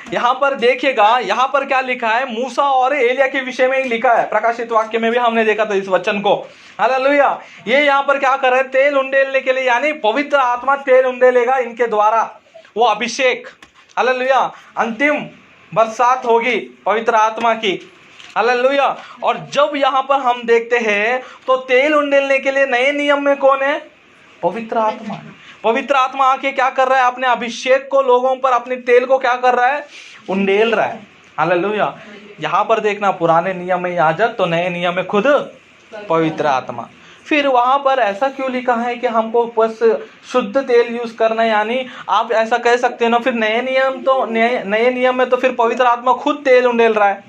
यहाँ पर देखिएगा, यहाँ पर क्या लिखा है, मूसा और एलिया के विषय में ही लिखा है। प्रकाशित वाक्य में भी हमने देखा था इस वचन को। हालेलुया। ये यहाँ पर क्या कर रहे हैं, तेल उंडेलने के लिए, यानी पवित्र आत्मा तेल उंडेलेगा इनके द्वारा, वो अभिषेक। हालेलुया। अंतिम बरसात होगी पवित्र आत्मा की। हालेलुया। और जब यहाँ पर हम देखते हैं तो तेल उंडेलने के लिए नए नियम में कौन है, पवित्र आत्मा। पवित्र आत्मा आके क्या कर रहा है, अपने अभिषेक को लोगों पर, अपने तेल को क्या कर रहा है, उंडेल रहा है। हालेलुया। यहाँ पर देखना, पुराने नियम में याजक, तो नए नियम में खुद पवित्र आत्मा। फिर वहां पर ऐसा क्यों लिखा है कि हमको बस शुद्ध तेल यूज करना है, यानी आप ऐसा कह सकते हो ना, फिर नए नियम तो नए नियम में तो फिर पवित्र आत्मा खुद तेल उंडेल रहा है।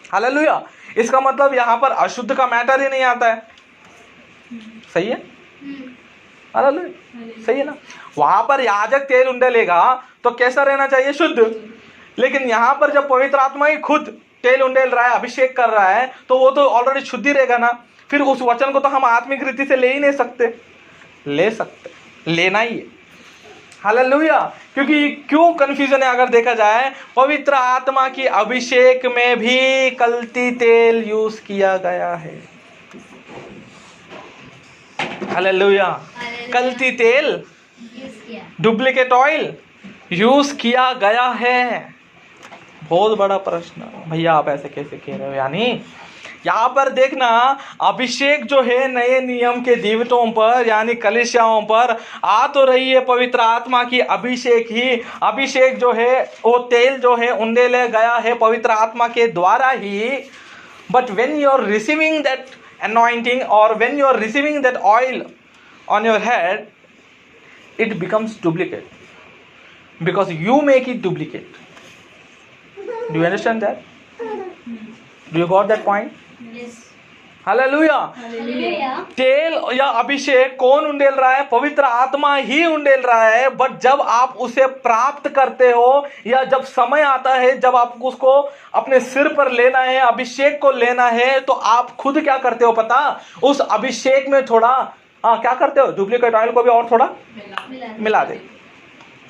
हालेलुया। इसका मतलब यहाँ पर अशुद्ध का मैटर ही नहीं आता है। सही है, हालेलुया, सही है ना। वहां पर याजक तेल उंडेलेगा तो कैसा रहना चाहिए, शुद्ध। लेकिन यहाँ पर जब पवित्र आत्मा ही खुद तेल उंडेल रहा है, अभिषेक कर रहा है, तो वो तो ऑलरेडी शुद्ध ही रहेगा ना। फिर उस वचन को तो हम आत्मिक रीति से ले ही नहीं सकते, ले सकते, लेना ही है। हालेलुया। क्योंकि क्यों कंफ्यूजन है, अगर देखा जाए, पवित्र आत्मा की अभिषेक में भी कल्टी तेल यूज किया गया है। हालेलुया। कल्टी तेल, डुप्लीकेट ऑयल यूज किया गया है। बहुत बड़ा प्रश्न, भैया आप ऐसे कैसे कह रहे हो। यानी यहाँ पर देखना, अभिषेक जो है नए नियम के जीवितों पर, यानी कलीसियाओं पर आ तो रही है पवित्र आत्मा की अभिषेक ही। अभिषेक जो है, वो तेल जो है उंडेले गया है पवित्र आत्मा के द्वारा ही। But when you are receiving that anointing, or when you are receiving that oil on your head, it becomes duplicate, because you make it duplicate. Do you understand that? Do you got that point? Yes. Hallelujah. तेल या अभिषेक कौन उंडेल रहा है, पवित्र आत्मा ही उंडेल रहा है। But जब आप उसे प्राप्त करते हो, या जब समय आता है जब आपको उसको अपने सिर पर लेना है, अभिषेक को लेना है, तो आप खुद क्या करते हो पता, उस अभिषेक में थोड़ा क्या करते हो, डुप्लीकेट ऑयल को भी और थोड़ा मिला दे।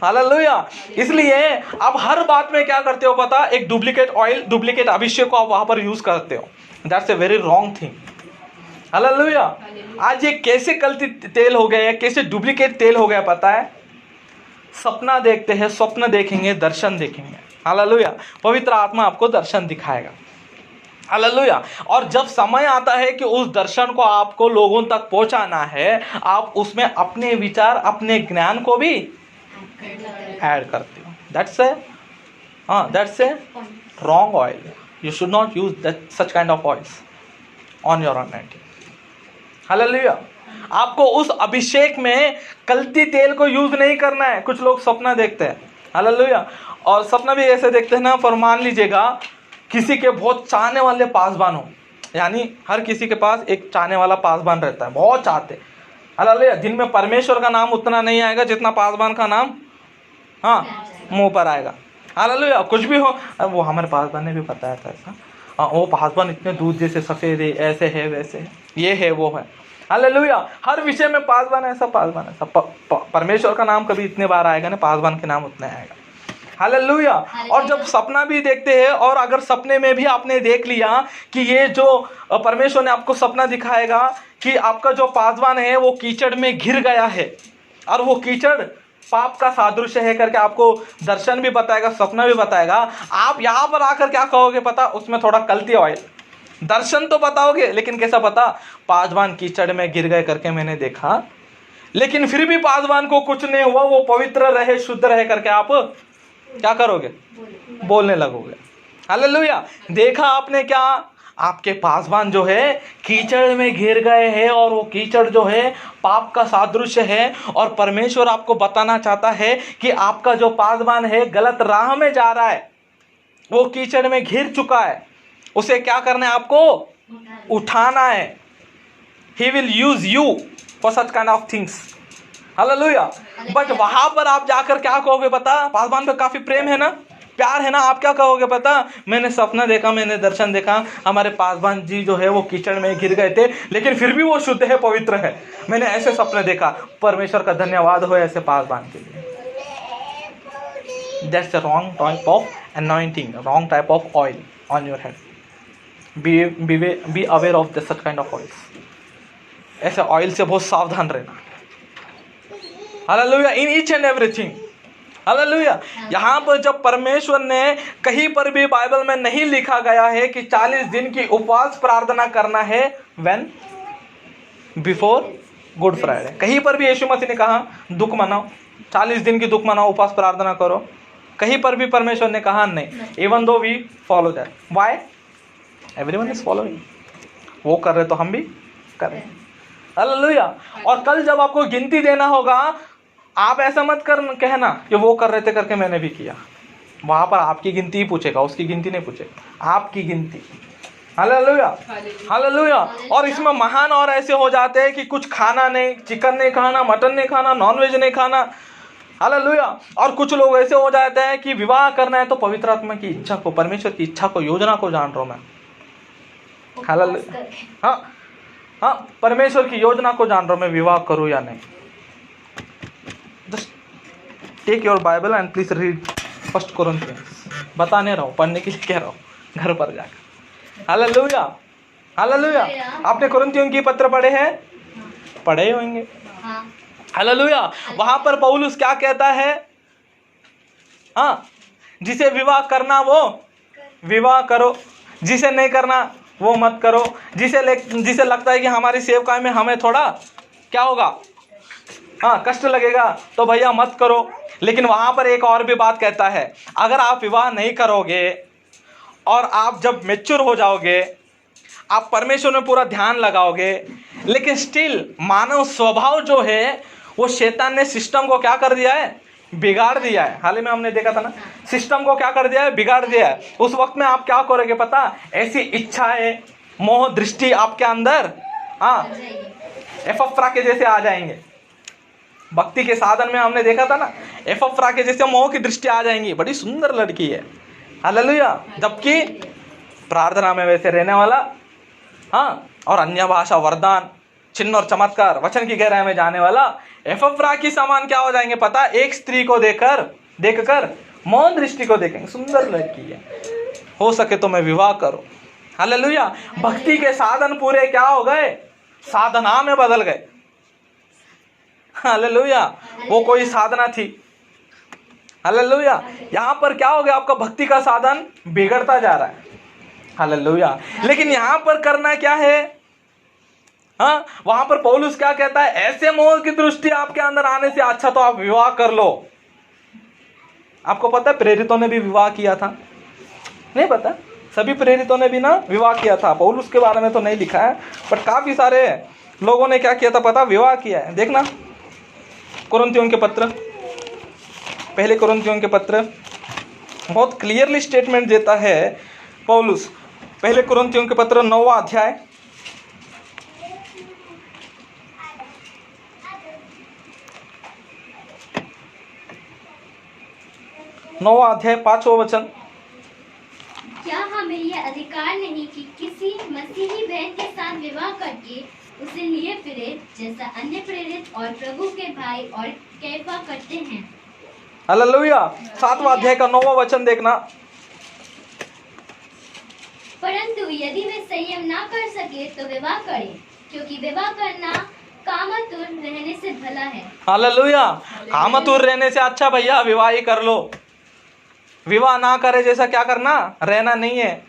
हालेलुया। इसलिए आप हर बात में क्या करते हो पता, एक डुप्लीकेट ऑयल, डुप्लीकेट अभिषेक को आप वहां पर यूज करते हो। That's a very wrong thing. Hallelujah. आज ये कैसे कल्टी तेल हो गया है, कैसे डुप्लीकेट तेल हो गया पता है, सपना देखते हैं, स्वप्न देखेंगे, दर्शन देखेंगे। हालेलुया। पवित्र आत्मा आपको दर्शन दिखाएगा। हालेलुया। और जब समय आता है कि उस दर्शन को आपको लोगों तक पहुंचाना है, आप उसमें अपने विचार, अपने ज्ञान को भी ऐड करते हो। That's a wrong oil. You should not use that such kind of oils on your anointing. Hallelujah. आपको उस अभिषेक में कल्टी तेल को यूज नहीं करना है। कुछ लोग सपना देखते हैं, हालेलुया, और सपना भी ऐसे देखते हैं ना, पर मान लीजिएगा किसी के बहुत चाहने वाले पासबान हो, यानी हर किसी के पास एक चाहने वाला पासबान रहता है, बहुत चाहते। हालेलुया। दिन में परमेश्वर का नाम उतना नहीं आएगा जितना पासबान का नाम मुंह पर आएगा। हालेलुया। कुछ भी हो, वो हमारे पासबान ने भी बताया था ऐसा, वो पासबान इतने दूध जैसे सफेद है, ऐसे है, वैसे है, ये है, वो है। हालेलुया। हर विषय में पासबान ऐसा, पासबान ऐसा। परमेश्वर का नाम कभी इतने बार आएगा ना, पासबान के नाम उतने आएगा। हालेलुया। और जब सपना भी देखते हैं, और अगर सपने में भी आपने देख लिया कि ये जो परमेश्वर ने आपको सपना दिखाएगा कि आपका जो पासबान है वो कीचड़ में घिर गया है, और वो कीचड़ पाप का सादृश्य है करके आपको दर्शन भी बताएगा, सपना भी बताएगा, आप यहाँ पर आकर क्या कहोगे पता, उसमें थोड़ा कल्टी ऑयल। दर्शन तो बताओगे, लेकिन कैसा पता, पासबान कीचड़ में गिर गए करके मैंने देखा, लेकिन फिर भी पासबान को कुछ नहीं हुआ, वो पवित्र रहे, शुद्ध रहे करके आप क्या करोगे, बोलने लगोगे। हालेलुया। देखा आपने क्या, आपके पासबान जो है कीचड़ में घिर गए हैं, और वो कीचड़ जो है पाप का सादृश्य है, और परमेश्वर आपको बताना चाहता है कि आपका जो पासबान है गलत राह में जा रहा है, वो कीचड़ में घिर चुका है, उसे क्या करना है, आपको उठाना है। He will use you for such kind of things. Hallelujah. But वहां पर आप जाकर क्या कहोगे पता, पासबान पे काफी प्रेम है ना, प्यार है ना, आप क्या कहोगे पता, मैंने सपना देखा, मैंने दर्शन देखा, हमारे पासबान जी जो है वो कीचड़ में गिर गए थे, लेकिन फिर भी वो शुद्ध है, पवित्र है, मैंने ऐसे सपने देखा। परमेश्वर का धन्यवाद हो ऐसे पासबान के लिए। That's a wrong type of anointing, wrong type of oil on your head. Be aware of the such kind of oils. ऐसे ऑयल से बहुत सावधान रहना. Hallelujah. In each and everything. Hallelujah. यहाँ पर जब परमेश्वर ने कहीं पर भी बाइबल में नहीं लिखा गया है कि 40 दिन की उपवास प्रार्थना करना है व्हेन बिफोर गुड फ्राइडे. कहीं पर भी यीशु मसीह ने कहा दुख मनाओ, 40 दिन की दुख मनाओ, उपवास प्रार्थना करो. कहीं पर भी परमेश्वर ने कहा नहीं. Even though we follow that. Why? Everyone is following. वो कर रहे तो हम भी कर रहे. हालेलुया. और कल जब आपको गिनती देना होगा, आप ऐसा मत कहना कि वो कर रहे थे करके मैंने भी किया. वहां पर आपकी गिनती ही पूछेगा, उसकी गिनती नहीं पूछेगा, आपकी गिनती. हालेलुया. हालेलुया. और इसमें महान और ऐसे हो जाते हैं कि कुछ खाना नहीं, चिकन नहीं खाना, मटन नहीं खाना, नॉनवेज नहीं खाना. हालेलुया. और कुछ लोग ऐसे हो जाते हैं कि विवाह करना है तो पवित्र आत्मा की इच्छा को, परमेश्वर की इच्छा को, योजना को जान रहा हूं मैं. हालेलुया. हाँ, परमेश्वर की योजना को जान रहा हूं मैं, विवाह करूं या नहीं. Just take your Bible and please read 1 Corinthians. बताने रहा हूं, पढ़ने के लिए कह रहा हूं घर पर जाकर. हालेलुया. हालेलुया. आपने कोरिन्थियों की पत्र पढ़े हैं? पढ़े होंगे. हालेलुया. वहां पर पौलुस क्या कहता है? हाँ, जिसे विवाह करना वो विवाह करो, जिसे नहीं करना वो मत करो. जिसे लगता है कि हमारी सेवकाई में हमें थोड़ा क्या होगा, हाँ, कष्ट लगेगा, तो भैया मत करो. लेकिन वहां पर एक और भी बात कहता है, अगर आप विवाह नहीं करोगे और आप जब मैच्योर हो जाओगे, आप परमेश्वर में पूरा ध्यान लगाओगे, लेकिन स्टिल मानव स्वभाव जो है वो शैतान ने सिस्टम को क्या कर दिया है? बिगाड़ दिया है. हाल ही में हमने देखा था ना, सिस्टम को क्या कर दिया है? बिगाड़ दिया है. उस वक्त में आप क्या करोगे पता? ऐसी इच्छाएं, मोह दृष्टि आपके अंदर एफफ्रा के जैसे आ जाएंगे. भक्ति के साधन में हमने देखा था ना, एफफ्रा के जैसे मोह की दृष्टि आ जाएंगी. बड़ी सुंदर लड़की है. हालेलुया. जबकि प्रार्थना में वैसे रहने वाला, हाँ, और अन्य भाषा, वरदान, चिन्ह और चमत्कार, वचन की गहराई में जाने वाला एफफ्रा की समान क्या हो जाएंगे पता? एक स्त्री को देखकर मौन दृष्टि को देखेंगे. सुंदर लड़की है, हो सके तो मैं विवाह करूं. हालेलुया. भक्ति के साधन पूरे क्या हो गए? साधना में बदल गए. हालेलुया. वो कोई साधना थी. हालेलुया. यहाँ पर क्या हो गया? आपका भक्ति का साधन बिगड़ता जा रहा है. हालेलुया. लेकिन यहाँ पर करना क्या है? हाँ, वहां पर पौलुस क्या कहता है? ऐसे मोह की दृष्टि आपके अंदर आने से अच्छा तो आप विवाह कर लो. आपको पता है प्रेरितों ने भी विवाह किया था? नहीं पता? सभी प्रेरितों ने भी ना विवाह किया था. पौलुस के बारे में तो नहीं लिखा है, बट काफी सारे लोगों ने क्या किया था पता? विवाह किया है. देखना कोरिन्थियों के पत्र, पहले कोरिन्थियों के पत्र बहुत क्लियरली स्टेटमेंट देता है पौलुस. पहले कोरिन्थियों के पत्र 9वां अध्याय, 9वां अध्याय 5वां वचन. क्या हमें यह अधिकार नहीं कि किसी मसीही बहन के साथ विवाह करके उसे लिए फिरे, जैसा अन्य प्रेरित और प्रभु के भाई और कैफा करते हैं? हालेलुया. 7वां अध्याय का 9वां वचन देखना. परंतु यदि वे संयम ना कर सके तो विवाह करें, क्योंकि विवाह करना कामातुर रहने से भला है. हालेलुया. कामातुर रहने से अच्छा भैया विवाह ही कर लो. विवाह ना करे जैसा क्या करना? रहना नहीं है.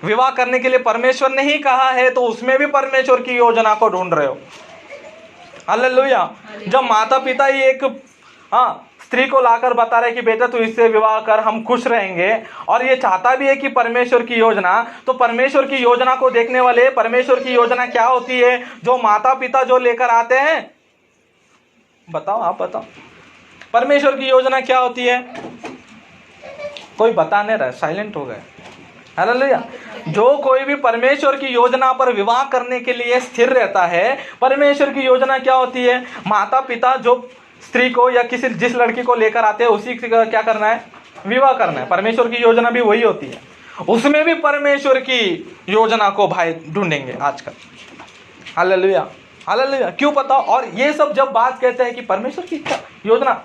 विवाह करने के लिए परमेश्वर ने ही कहा है, तो उसमें भी परमेश्वर की योजना को ढूंढ रहे हो. हालेलुया. जब माता पिता ही एक स्त्री को लाकर बता रहे कि बेटा तू इससे विवाह कर, हम खुश रहेंगे, और ये चाहता भी है कि परमेश्वर की योजना, तो परमेश्वर की योजना को देखने वाले, परमेश्वर की योजना क्या होती है जो माता पिता जो लेकर आते हैं? बताओ, आप बताओ, परमेश्वर की योजना क्या होती है? कोई बता नहीं रहा, साइलेंट हो गए. हालेलुया. जो कोई भी परमेश्वर की योजना पर विवाह करने के लिए स्थिर रहता है, परमेश्वर की योजना क्या होती है? माता पिता जो स्त्री को या जिस लड़की को लेकर आते हैं उसी का क्या करना है? विवाह करना है. परमेश्वर की योजना भी वही होती है. उसमें भी परमेश्वर की योजना को भाई ढूंढेंगे आजकल. हालेलुया. हालेलुया. क्यों पता? और ये सब जब बात कहते हैं कि परमेश्वर की इच्छा, योजना,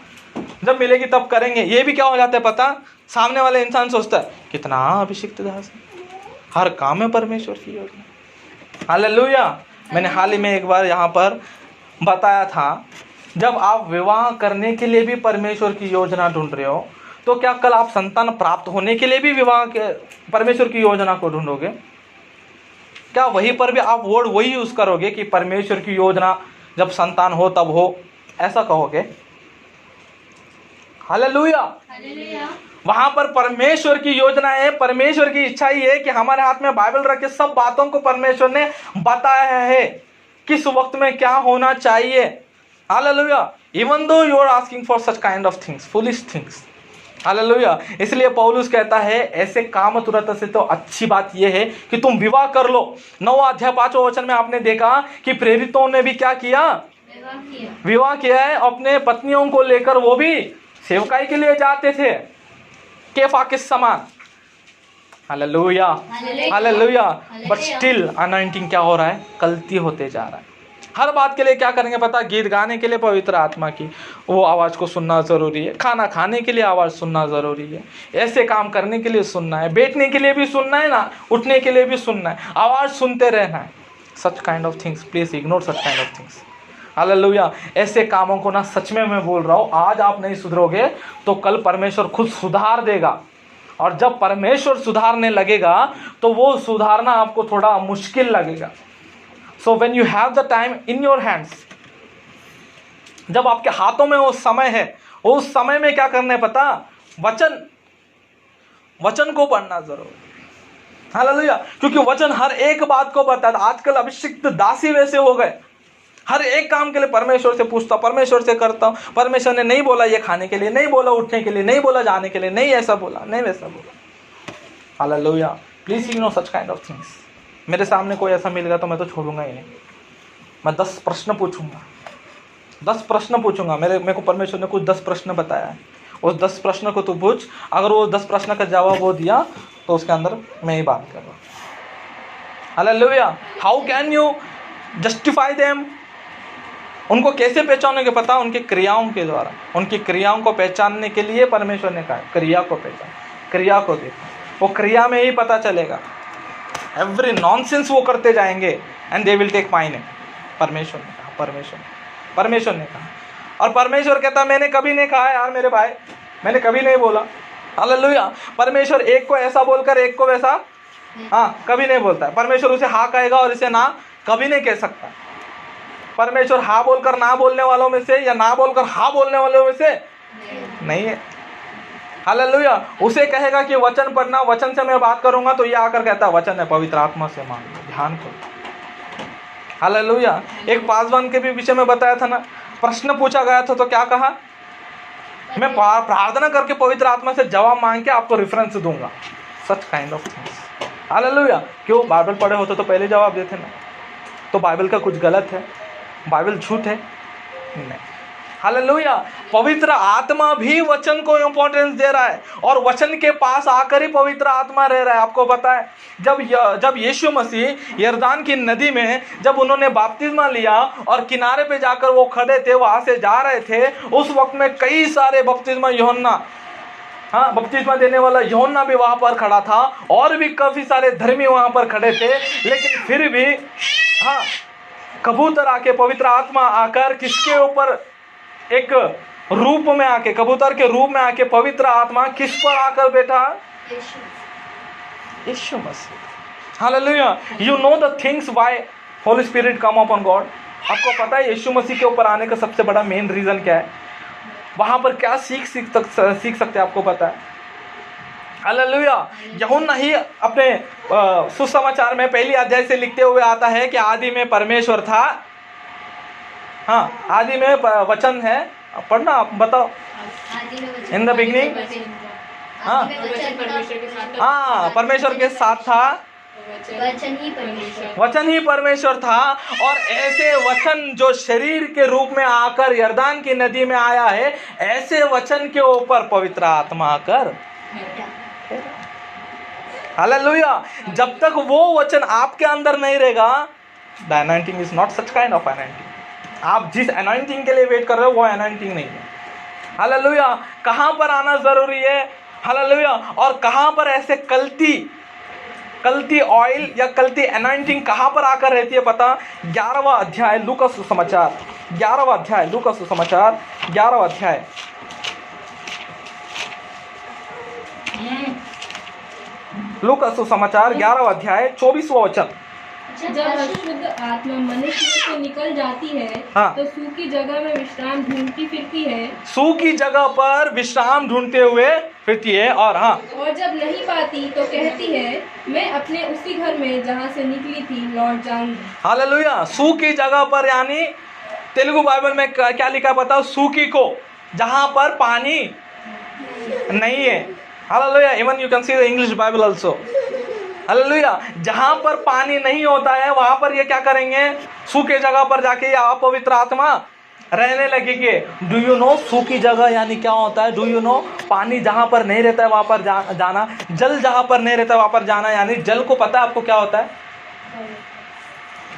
जब मिलेगी तब करेंगे। ये भी क्या हो जाता है पता, सामने वाले इंसान सोचता है कितना अभिषिक्त दास है, हर काम में परमेश्वर की योजना। हालेलुया। मैंने हाल ही में एक बार यहाँ पर बताया था, जब आप विवाह करने के लिए भी परमेश्वर की योजना ढूंढ रहे हो, तो क्या कल आप संतान प्राप्त होने के लिए भी विवाह के परमेश्वर की योजना को ढूंढोगे? क्या वहीं पर भी आप वर्ड वही यूज करोगे कि परमेश्वर की योजना जब संतान हो तब हो, ऐसा कहोगे? हालेलुया। वहां पर परमेश्वर की योजना है, परमेश्वर की इच्छा ही है कि हमारे हाथ में बाइबल रख के सब बातों को परमेश्वर ने बताया है, किस वक्त में क्या होना चाहिए। Hallelujah. Even though you are asking for such kind of things, foolish things. Hallelujah. इसलिए पौलुस कहता है ऐसे काम तुरंत से तो अच्छी बात यह है कि तुम विवाह कर लो। 9वां अध्याय 5वां वचन में आपने देखा कि प्रेरितों ने भी क्या किया, विवाह किया है। अपने पत्नियों को लेकर वो भी सेवकाई के लिए जाते थे, केफा के समान। Hallelujah, hallelujah. But still anointing क्या हो रहा है, गलती होते जा रहा है। हर बात के लिए क्या करेंगे पता, गीत गाने के लिए पवित्र आत्मा की वो आवाज़ को सुनना ज़रूरी है, खाना खाने के लिए आवाज़ सुनना ज़रूरी है, ऐसे काम करने के लिए सुनना है, बैठने के लिए भी सुनना है ना, उठने के लिए भी सुनना है, आवाज़ सुनते रहना है। सच kind of things, please ignore such kind of things. Hallelujah. ऐसे कामों को ना, सच में मैं बोल रहा हूँ, आज आप नहीं सुधरोगे तो कल परमेश्वर खुद सुधार देगा। और जब परमेश्वर सुधारने लगेगा तो वो सुधारना आपको थोड़ा मुश्किल लगेगा। So when you have the time in your hands, जब आपके हाथों में वो समय है, उस समय में क्या करना है पता, वचन को पढ़ना जरूर। हालेलुया। क्योंकि वचन हर एक बात को बताता। आजकल अभिषिक्त दासी वैसे हो गए, हर एक काम के लिए परमेश्वर से पूछता, परमेश्वर से करता हूँ, परमेश्वर ने नहीं बोला ये खाने के लिए, नहीं बोला उठने के लिए, नहीं बोला जाने के लिए, नहीं ऐसा बोला, नहीं वैसा बोला। Hallelujah. Please ignore such kind of things. मेरे सामने कोई ऐसा मिलेगा तो मैं तो छोड़ूंगा ही नहीं। मैं 10 प्रश्न पूछूंगा, 10 प्रश्न पूछूंगा। मेरे को परमेश्वर ने कुछ 10 प्रश्न बताया है, उस 10 प्रश्न को तू पूछ। अगर वो 10 प्रश्न का जवाब वो दिया तो उसके अंदर मैं ही बात कर रहा हूँ। Hallelujah. How can you justify them? उनको कैसे पहचानोगे पता, उनकी क्रियाओं के द्वारा। उनकी क्रियाओं को पहचानने के लिए परमेश्वर ने कहा क्रिया को पहचान, क्रिया को देखो, वो क्रिया में ही पता चलेगा। एवरी नॉनसेंस वो करते जाएंगे and they will take my name. परमेश्वर ने कहा, परमेश्वर ने कहा। और परमेश्वर कहता मैंने कभी नहीं कहा यार मेरे भाई, मैंने कभी नहीं बोला। हालेलुया। परमेश्वर एक को ऐसा बोलकर एक को वैसा कभी नहीं बोलता है। परमेश्वर उसे हाँ कहेगा और इसे ना कभी नहीं कह सकता। परमेश्वर हाँ बोलकर ना बोलने वालों में से या ना बोलकर हाँ बोलने वालों में से नहीं है। हालेलुया। उसे कहेगा कि वचन पढ़ना, वचन से मैं बात करूंगा, तो ये आकर कहता है वचन है, पवित्र आत्मा से मान लो, ध्यान करो। हालेलुया। एक पासवान के भी विषय में बताया था ना, प्रश्न पूछा गया था तो क्या कहा, मैं प्रार्थना करके पवित्र आत्मा से जवाब मांग के आपको रेफरेंस दूंगा। सच काइंड ऑफ थिंग्स। हालेलुया। क्यों? बाइबल पढ़े होते तो पहले जवाब देते ना। तो बाइबल का कुछ गलत है, बाइबल झूठ है? नहीं। हालेलुया। पवित्र आत्मा भी वचन को इंपॉर्टेंस दे रहा है और वचन के पास आकर ही पवित्र आत्मा रह रहा है। आपको पता है जब यीशु मसीह यरदान की नदी में जब उन्होंने बपतिस्मा लिया और किनारे पे जाकर वो खड़े थे, वहां से जा रहे थे, उस वक्त में कई सारे बपतिस्मा देने वाला यूहन्ना भी वहां पर खड़ा था और भी काफी सारे धर्मी वहां पर खड़े थे। लेकिन फिर भी कबूतर आके, पवित्र आत्मा आकर किसके ऊपर, एक रूप में आके, कबूतर के रूप में आके पवित्र आत्मा किस पर आकर बैठा? Yeshu Masih. Hallelujah. You know the things why Holy Spirit come upon God. आपको पता है यीशु मसीह के ऊपर आने का सबसे बड़ा मेन रीजन क्या है? वहां पर क्या सीख सकते हैं आपको पता है? हालेलुया। यूहन्ना ही अपने सुसमाचार में पहली अध्याय से लिखते हुए आता है कि आदि में परमेश्वर था। आदि में वचन है। पढ़ना, आप बताओ। इन द बिगिनिंग परमेश्वर के साथ था, वचन ही परमेश्वर था। और ऐसे वचन जो शरीर के रूप में आकर यरदान की नदी में आया है, ऐसे वचन के ऊपर पवित्र आत्मा आकर। हालेलुया। जब तक वो वचन आपके अंदर नहीं रहेगा, the anointing is not such kind of anointing. आप जिस अनॉइंटिंग के लिए वेट कर रहे हो वो अनॉइंटिंग नहीं है। हालेलुया। कहाँ पर आना जरूरी है? हालेलुया। और कहाँ पर ऐसे कल्ती ऑयल या कल्ती अनॉइंटिंग कहाँ पर आकर रहती है पता? 11वां अध्याय लूका सुसमाचार, 11वां अध्याय लूका सुसमाचार, 11वां अध्याय। लूका सुसमाचार 11वां अध्याय 24वां वचन। जब अशुद्ध आत्मा मनुष्य से निकल जाती है हाँ। तो सूखी जगह में विश्राम ढूंढती फिरती है। सूखी जगह पर विश्राम ढूंढते हुए फिरती है। और हाँ, और जब नहीं पाती तो कहती है, मैं अपने उसी घर में जहाँ से निकली थी लौट जाऊंगी। हालेलुया। सूखी जगह पर यानी तेलुगु बाइबल में क्या लिखा बताओ? सूखी को, जहां पर पानी नहीं है। Hallelujah. Even you can see the English Bible also. Hallelujah. जहां पर पानी नहीं होता है वहां पर ये क्या करेंगे? सूखे जगह पर जाके ये अपवित्र आत्मा रहने लगेगी। डू यू नो सूखी जगह यानी क्या होता है? डू यू नो पानी जहां पर नहीं रहता है वहां पर जाना, जल जहां पर नहीं रहता है वहां पर जाना, यानी जल को पता है आपको क्या होता है?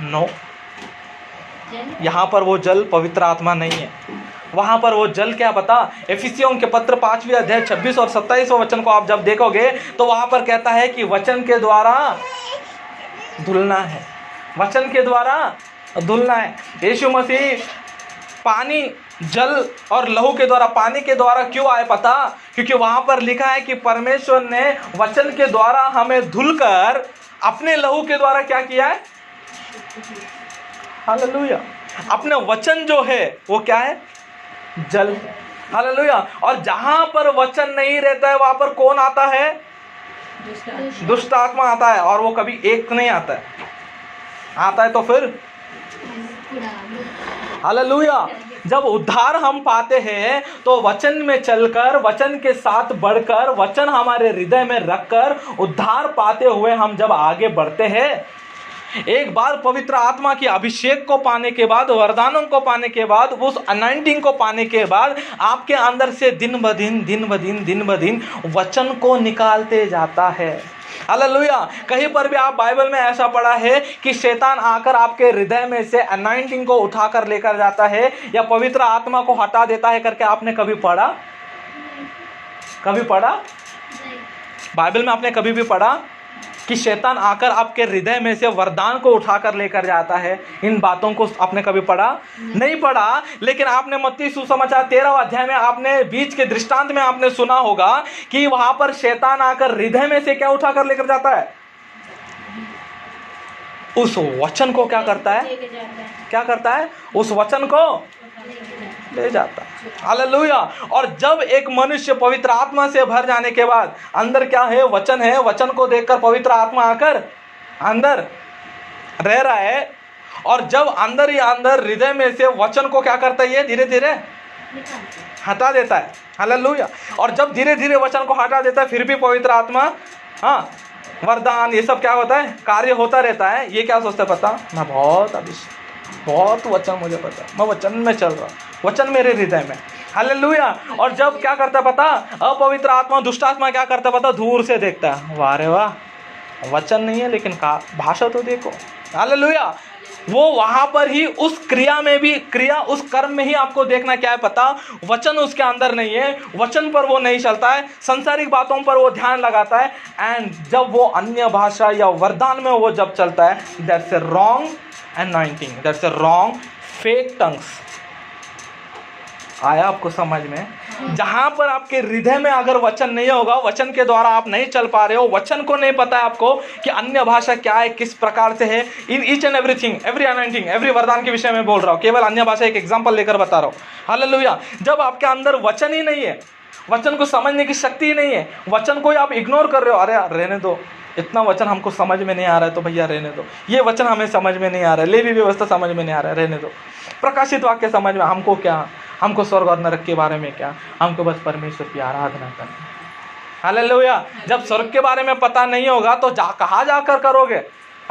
नो, यहाँ पर वो जल पवित्र आत्मा नहीं है। वहां पर वो जल क्या पता? एफिसियों के पत्र 5वें अध्याय 26 और 27वां वचन को आप जब देखोगे तो वहां पर कहता है कि वचन के द्वारा धुलना है, वचन के द्वारा धुलना है। यीशु मसीह पानी, जल और लहू के द्वारा, पानी के द्वारा क्यों आए पता? क्योंकि वहां पर लिखा है कि परमेश्वर ने वचन के द्वारा हमें धुलकर अपने लहू के द्वारा क्या किया है? हालेलुया। अपने वचन जो है वो क्या है? जल। हालेलुया। और जहां पर वचन नहीं रहता है वहां पर कौन आता है? दुष्ट आत्मा आता है। और वो कभी एक नहीं आता है, आता है तो फिर हालेलुया। जब उद्धार हम पाते हैं तो वचन में चलकर, वचन के साथ बढ़कर, वचन हमारे हृदय में रखकर उद्धार पाते हुए हम जब आगे बढ़ते हैं, एक बार पवित्र आत्मा की अभिषेक को पाने के बाद, वरदानों को पाने के बाद, उस अनाइंटिंग को पाने के बाद आपके अंदर से दिन ब दिन वचन को निकालते जाता है। हालेलुया। कहीं पर भी आप बाइबल में ऐसा पढ़ा है कि शैतान आकर आपके हृदय में से अनाइंटिंग को उठाकर लेकर जाता है या पवित्र आत्मा को हटा देता है करके आपने कभी पढ़ा? कभी पढ़ा? बाइबल में आपने कभी भी पढ़ा कि शैतान आकर आपके हृदय में से वरदान को उठाकर लेकर जाता है? इन बातों को आपने कभी पढ़ा? नहीं पढ़ा। लेकिन आपने मत्ती सुसमाचार 13वां अध्याय में आपने बीच के दृष्टांत में आपने सुना होगा कि वहां पर शैतान आकर हृदय में से क्या उठाकर लेकर जाता है? उस वचन को क्या करता है? क्या करता है? उस वचन को ले जाता है। हालेलुया। और जब एक मनुष्य पवित्र आत्मा से भर जाने के बाद अंदर क्या है? वचन है। वचन को देखकर पवित्र आत्मा आकर अंदर रह रहा है। और जब अंदर ही अंदर हृदय में से वचन को क्या करता है? धीरे धीरे हटा देता है। हालेलुया। और जब धीरे धीरे वचन को हटा देता है फिर भी पवित्र आत्मा, हाँ, वरदान ये सब क्या होता है? कार्य होता रहता है। ये क्या सोचता है पता? मैं बहुत वचन मुझे पता, मैं वचन में चल रहा हूँ, वचन मेरे हृदय में। हालेलुया। और जब क्या करता है पता? अपवित्र आत्मा, दुष्ट आत्मा क्या करता है पता? दूर से देखता है, वाह रे वाह, वचन नहीं है लेकिन भाषा तो देखो। हालेलुया। वो वहां पर ही उस क्रिया में भी, उस कर्म में ही आपको देखना क्या है पता? वचन उसके अंदर नहीं है, वचन पर वो नहीं चलता है, संसारिक बातों पर वो ध्यान लगाता है। एंड जब वो अन्य भाषा या वरदान में वो जब चलता है, that's a wrong anointing, that's a wrong fake tongues। आया आपको समझ में? जहां पर आपके हृदय में अगर वचन नहीं होगा, वचन के द्वारा आप नहीं चल पा रहे हो, वचन को नहीं पता है आपको कि अन्य भाषा क्या है, किस प्रकार से है, in each and everything, every anointing, every वरदान के विषय में बोल रहा हूँ, केवल अन्य भाषा एक एग्जांपल लेकर बता रहा हूँ। हालेलुया। जब आपके अंदर वचन ही नहीं है, वचन को समझने की शक्ति ही नहीं है, वचन को आप इग्नोर कर रहे हो, अरे रहने दो, इतना वचन हमको समझ में नहीं आ रहा है तो भैया रहने दो, ये वचन हमें समझ में नहीं आ रहा है, लेवी व्यवस्था समझ में नहीं आ रहा है, रहने दो, प्रकाशित वाक्य समझ में, हमको क्या, हमको स्वर्ग और नरक के बारे में क्या, हमको बस परमेश्वर की आराधना करनी। हालेलुया। जब स्वर्ग के बारे में पता नहीं होगा तो कहाँ जाकर करोगे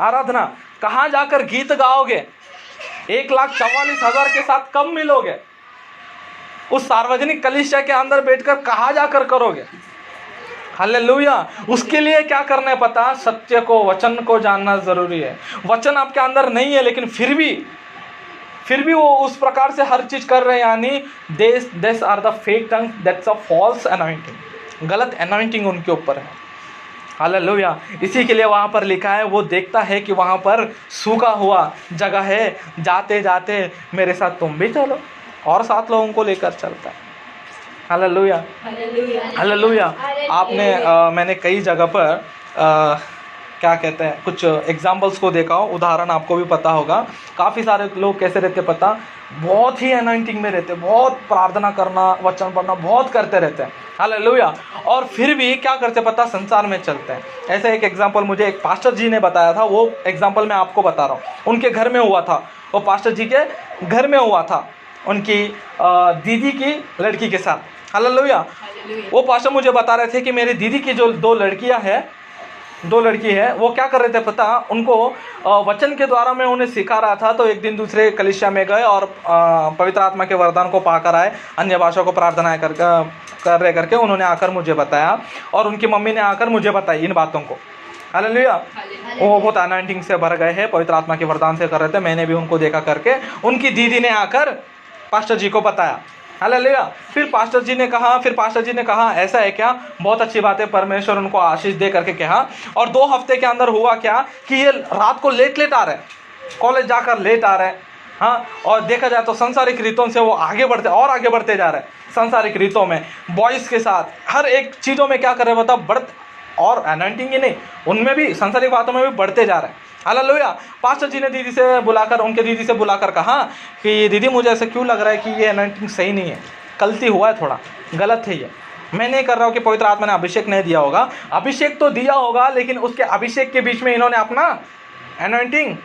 आराधना? कहाँ जाकर गीत गाओगे? 1,44,000 के साथ कब मिलोगे? उस सार्वजनिक कलीसिया के अंदर बैठकर कहाँ जाकर करोगे? हालेलुया। उसके लिए क्या करना है पता? सत्य को, वचन को जानना जरूरी है। वचन आपके अंदर नहीं है लेकिन फिर फिर भी वो उस प्रकार से हर चीज़ कर रहे हैं, यानी this are the fake tongue, that's a false anointing, गलत अनॉइंटिंग उनके ऊपर है। हालेलुया। इसी के लिए वहाँ पर लिखा है, वो देखता है कि वहाँ पर सूखा हुआ जगह है, जाते जाते मेरे साथ तुम भी चलो, और 7 लोगों को लेकर चलता है। Hallelujah, hallelujah. आपने मैंने कई जगह पर क्या कहते हैं, कुछ एग्जाम्पल्स को देखा हो, उदाहरण आपको भी पता होगा। काफ़ी सारे लोग कैसे रहते पता, बहुत ही अनॉइंटिंग में रहते, बहुत प्रार्थना करना, वचन पढ़ना बहुत करते रहते हैं। हालेलुया। और फिर भी क्या करते पता, संसार में चलते हैं। ऐसे एक एग्जाम्पल मुझे एक पास्टर जी ने बताया था, वो एग्जाम्पल मैं आपको बता रहा हूँ। उनके घर में हुआ था, वो पास्टर जी के घर में हुआ था, उनकी दीदी की लड़की के साथ। हालेलुया। वो पास्टर मुझे बता रहे थे कि मेरी दीदी की जो 2 लड़कियां हैं, 2 लड़की है, वो क्या कर रहे थे पता, उनको वचन के द्वारा मैं उन्हें सिखा रहा था। तो एक दिन दूसरे कलीसिया में गए और पवित्र आत्मा के वरदान को पाकर आए, अन्य भाषा को प्रार्थना कर रहे करके उन्होंने आकर मुझे बताया, और उनकी मम्मी ने आकर मुझे बताई इन बातों को। हालेलुया। वो बहुत अनॉइंटिंग से भर गए हैं, पवित्र आत्मा के वरदान से कर रहे थे। मैंने भी उनको देखा करके, उनकी दीदी ने आकर पास्टर जी को बताया। हालेलुया। फिर पास्टर जी ने कहा ऐसा है क्या, बहुत अच्छी बात है, परमेश्वर उनको आशीष दे करके कहा। और 2 हफ्ते के अंदर हुआ क्या कि ये रात को लेट आ रहे हैं, कॉलेज जाकर लेट आ रहे हैं। हाँ, और देखा जाए तो सांसारिक रीतों से वो आगे बढ़ते जा रहे हैं। सांसारिक रीतों में, बॉयज़ के साथ, हर एक चीज़ों में क्या कर रहे हैं बता, बढ़ते, और अनॉइंटिंग ही नहीं, उनमें भी सांसारिक बातों में भी बढ़ते जा रहे हैं। हालेलुया। पास्टर जी ने उनके दीदी से बुलाकर कहा कि दीदी मुझे ऐसा क्यों लग रहा है कि ये अनॉइंटिंग सही नहीं है, गलती हुआ है, थोड़ा गलत है ये। मैं नहीं कर रहा हूँ कि पवित्र आत्मा ने अभिषेक नहीं दिया होगा, अभिषेक तो दिया होगा, लेकिन उसके अभिषेक के बीच में इन्होंने अपना अनॉइंटिंग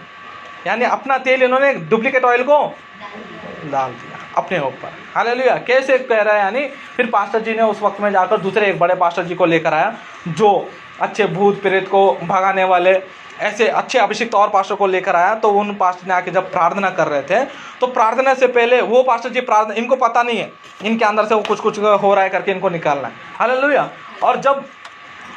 यानी अपना तेल इन्होंने डुप्लीकेट ऑयल को डाल दिया अपने ऊपर। हालेलुया। कैसे कह रहा है, यानी फिर पास्टर जी ने उस वक्त में जाकर दूसरे एक बड़े पास्टर जी को लेकर आया, जो अच्छे भूत प्रेत को भगाने वाले ऐसे अच्छे अभिषिक्त और पास्टर को लेकर आया। तो उन पास्टर ने आके जब प्रार्थना कर रहे थे, तो प्रार्थना से पहले वो पास्टर जी प्रार्थना, इनको पता नहीं है इनके अंदर से वो कुछ हो रहा है करके इनको निकालना है। हालेलुया। और जब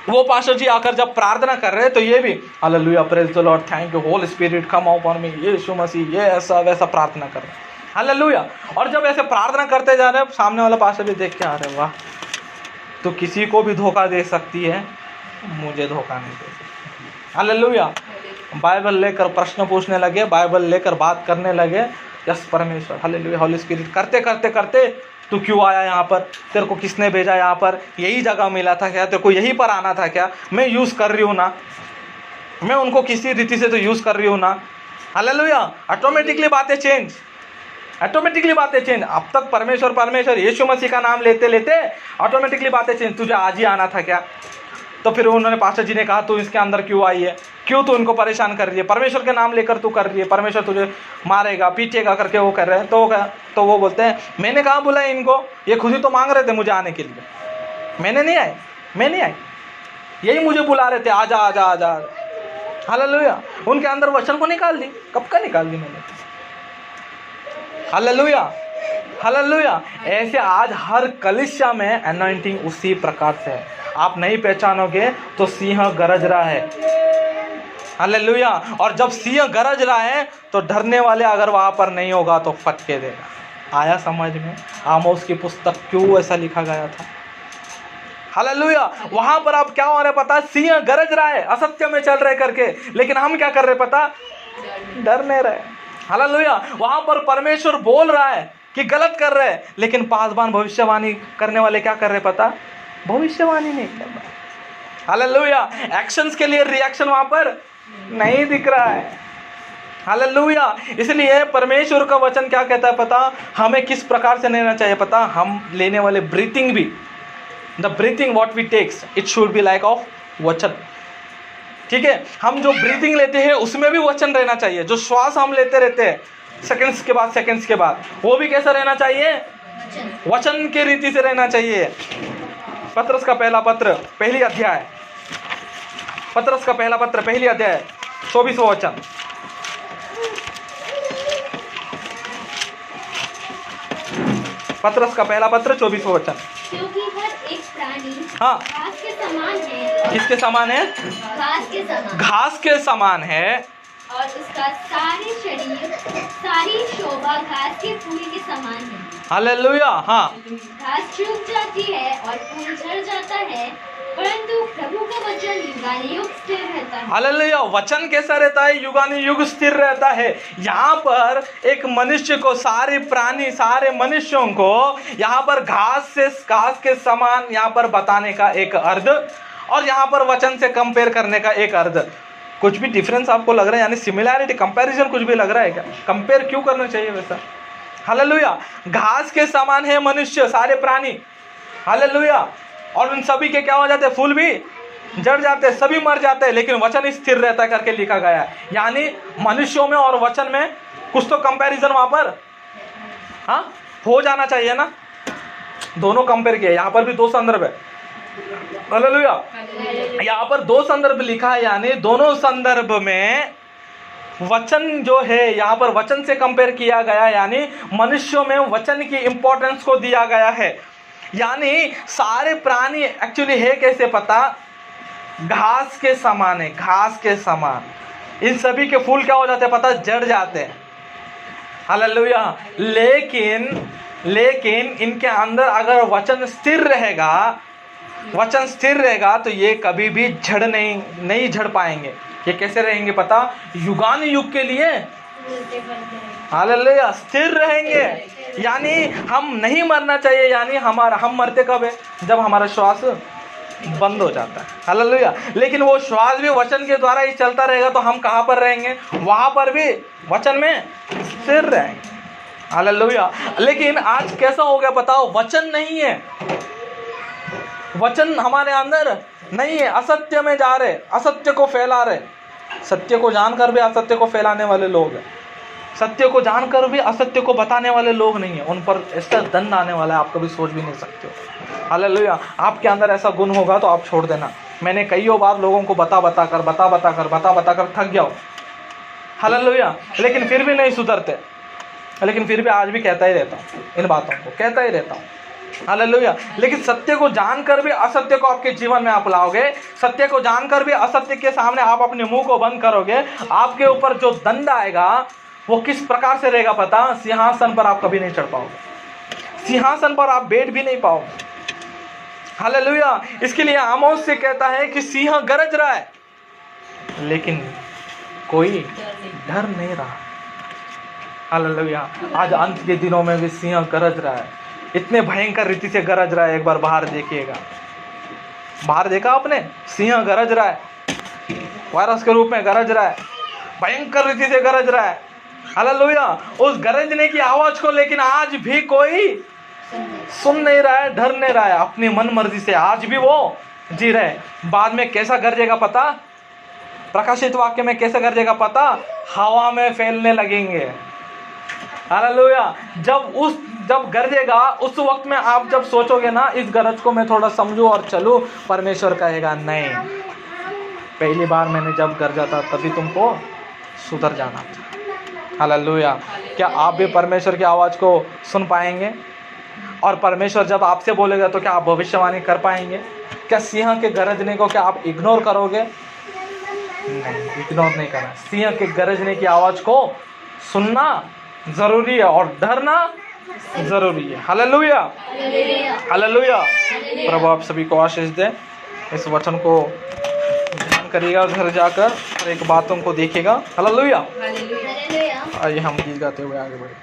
वो पास्टर जी आकर जब प्रार्थना कर रहे हैं, तो ये भी hallelujah, praise the Lord, thank you Holy Spirit come upon me, Yeshu Masih, ये ऐसा वैसा प्रार्थना कर रहे हैं। हालेलुया। और जब ऐसे प्रार्थना करते जा रहे हैं, सामने वाला पास्टर भी देख के आ रहे, वाह, तो किसी को भी धोखा दे सकती है, मुझे धोखा नहीं दे सकती। हालेलुया। बाइबल लेकर प्रश्न पूछने लगे, बाइबल लेकर बात करने लगे, यस परमेश्वर, हालेलुया, होली स्पिरिट, करते तू क्यों आया यहाँ पर, तेरे को किसने भेजा यहाँ पर, यही जगह मिला था क्या, तेरे को यहीं पर आना था क्या, मैं यूज़ कर रही हूँ ना, मैं उनको किसी रीति से तो यूज़ कर रही हूँ ना। हालेलुया। ऑटोमेटिकली बातें चेंज, अब तक परमेश्वर यीशु मसीह का नाम लेते लेते ऑटोमेटिकली बातें चेंज, तुझे आज ही आना था क्या। तो फिर उन्होंने, पास्टर जी ने कहा, तू इसके अंदर क्यों आई है, क्यों तू इनको परेशान कर रही है, परमेश्वर के नाम लेकर तू कर रही है, परमेश्वर तुझे मारेगा पीटेगा करके वो कर रहे हैं। तो वो बोलते हैं, मैंने कहाँ बुलाया इनको, ये खुद ही तो मांग रहे थे मुझे आने के लिए, मैं नहीं आई, यही मुझे बुला रहे थे, आजा। हालेलुया। उनके अंदर वचन को निकाल दी, कब का निकाल दी मैंने। हालेलुया। ऐसे आज हर कलीसिया में अनॉइंटिंग उसी प्रकार से है। आप नहीं पहचानोगे तो सिंह गरज रहा है। हालेलुया। और जब सिंह गरज रहा है तो डरने वाले अगर वहाँ पर नहीं होगा तो फटके देगा। आया समझ में? आमोस की पुस्तक क्यों ऐसा लिखा गया था। हालेलुया। वहाँ पर आप क्या हो रहे पता, सिंह गरज रहा है, असत्य में चल रहे करके, लेकिन हम क्या कर रहे पता, डर नहीं रहे। हालेलुया। वहाँ पर परमेश्वर बोल रहा है कि गलत कर रहे हैं, लेकिन पासबान भविष्यवाणी करने वाले क्या कर रहे पता, भविष्यवाणी नहीं कर रहे। हालेलुया। एक्शंस के लिए रिएक्शन वहाँ पर नहीं दिख रहा है। हालेलुया। इसलिए परमेश्वर का वचन क्या कहता है पता, हमें किस प्रकार से लेना चाहिए पता, हम लेने वाले ब्रीथिंग भी, the breathing what we takes it should be like of वचन। ठीक है, हम जो ब्रीथिंग लेते हैं उसमें भी वचन रहना चाहिए। जो श्वास हम लेते रहते हैं सेकंड्स के बाद वो भी कैसा रहना चाहिए, वचन के रीति से रहना चाहिए। पत्रस का पहला पत्र पहली अध्याय 24वां वचन। पत्रस का पहला पत्र 24वां वचन। क्योंकि हर एक प्राणी हाँ, घास के समान है। किसके समान है? घास के समान। घास के समान है। और उसका सारे शरीर सारी शोभा घास के फूल के समान है। हालेलुया। हाँ, घास सूख जाती है और फूल झड़ जाता है, परंतु प्रभु का वचन युगानुयुग स्थिर रहता है। हालेलुया। वचन कैसा रहता है? युगानुयुग स्थिर रहता है। यहाँ पर एक मनुष्य को, सारे प्राणी, सारे मनुष्यों को यहाँ पर घास के समान यहाँ पर बताने का एक अर्थ, और यहाँ पर वचन से कंपेयर करने का एक अर्थ। कुछ भी डिफरेंस आपको लग रहा है? यानी सिमिलैरिटी, कंपैरिजन कुछ भी लग रहा है क्या? कंपेयर क्यों करना चाहिए वैसा? हालेलुया। घास के समान है मनुष्य, सारे प्राणी। हालेलुया। और उन सभी के क्या हो जाते हैं? फूल भी झड़ जाते हैं, सभी मर जाते हैं, लेकिन वचन स्थिर रहता है करके लिखा गया है। यानी मनुष्यों में और वचन में कुछ तो कंपैरिजन वहां पर हाँ हो जाना चाहिए ना। दोनों कंपेयर किया। यहाँ पर भी दो संदर्भ है। हालेलुया। यहाँ पर दो संदर्भ लिखा है, यानी दोनों संदर्भ में वचन जो है यहाँ पर वचन से कंपेयर किया गया, यानी मनुष्यों में वचन की इंपॉर्टेंस को दिया गया है। यानी सारे प्राणी एक्चुअली है कैसे पता? घास के समान है, घास के समान। इन सभी के फूल क्या हो जाते हैं पता? जड़ जाते हैं। हालेलुया। लेकिन इनके अंदर अगर वचन स्थिर रहेगा तो ये कभी भी नहीं झड़ पाएंगे। ये कैसे रहेंगे पता? युगानुयुग के लिए हालेलुया स्थिर रहेंगे। यानी हम नहीं मरना चाहिए। यानी हम मरते कब है? जब हमारा श्वास बंद हो जाता है। हालेलुया। लेकिन वो श्वास भी वचन के द्वारा ही चलता रहेगा, तो हम कहाँ पर रहेंगे? वहाँ पर भी वचन में स्थिर रहेंगे। हालेलुया। लेकिन आज कैसा हो गया बताओ? वचन नहीं है, वचन हमारे अंदर नहीं है, असत्य में जा रहे, असत्य को फैला रहे। सत्य को जानकर भी असत्य को फैलाने वाले लोग हैं। सत्य को जानकर भी असत्य को बताने वाले लोग नहीं है। उन पर ऐसा दंड आने वाला है, आप कभी सोच भी नहीं सकते हो। हालेलुया। आपके अंदर ऐसा गुण होगा तो आप छोड़ देना। मैंने कईयों बार लोगों को बता बता कर थक गया हूँ। हालेलुया। लेकिन फिर भी नहीं सुधरते। लेकिन फिर भी आज भी कहता ही रहता हूँ, इन बातों को कहता ही रहता हूँ। हालेलुया। लेकिन सत्य को जानकर भी असत्य को आपके जीवन में आप लाओगे, सत्य को जानकर भी असत्य के सामने आप अपने मुंह को बंद करोगे, आपके ऊपर जो दंड आएगा वो किस प्रकार से रहेगा पता? सिंहासन पर आप कभी नहीं चढ़ पाओगे, सिंहासन पर आप बैठ भी नहीं पाओगे। हालेलुया। इसके लिए आमोस से कहता है कि सिंह गरज रहा है, लेकिन कोई डर नहीं रहा। हालेलुया। आज अंत के दिनों में भी सिंह गरज रहा है, इतने भयंकर रीति से गरज रहा है। एक बार बाहर देखिएगा, बाहर देखा आपने? सिंह गरज रहा है, वायरस के रूप में गरज रहा है, भयंकर रीति से गरज रहा है। हालेलुया। उस गरजने की आवाज को लेकिन आज भी कोई सुन नहीं रहा है, डर नहीं रहा है। अपनी मन मर्जी से आज भी वो जी रहे। बाद में कैसा गरजेगा पता? प्रकाशित वाक्य में कैसे गरजेगा पता? हवा में फैलने लगेंगे। हालेलुया। जब गरजेगा उस वक्त में आप जब सोचोगे ना, इस गरज को मैं थोड़ा समझूं और चलूं, परमेश्वर कहेगा नहीं, पहली बार मैंने जब गरजा था तभी तुमको सुधर जाना था। हालेलुया। क्या आप भी परमेश्वर की आवाज़ को सुन पाएंगे? और परमेश्वर जब आपसे बोलेगा तो क्या आप भविष्यवाणी कर पाएंगे? क्या सिंह के गरजने को क्या आप इग्नोर करोगे? नहीं, इग्नोर नहीं करना। सिंह के गरजने की आवाज़ को सुनना ज़रूरी है और डरना ज़रूरी है। हालेलुया। हालेलुया। प्रभु आप सभी को आशीष दे। इस वचन को ध्यान करिएगा, घर जाकर और एक बातों को देखिएगा। हालेलुया। आइए हम गीत गाते हुए आगे बढ़ें।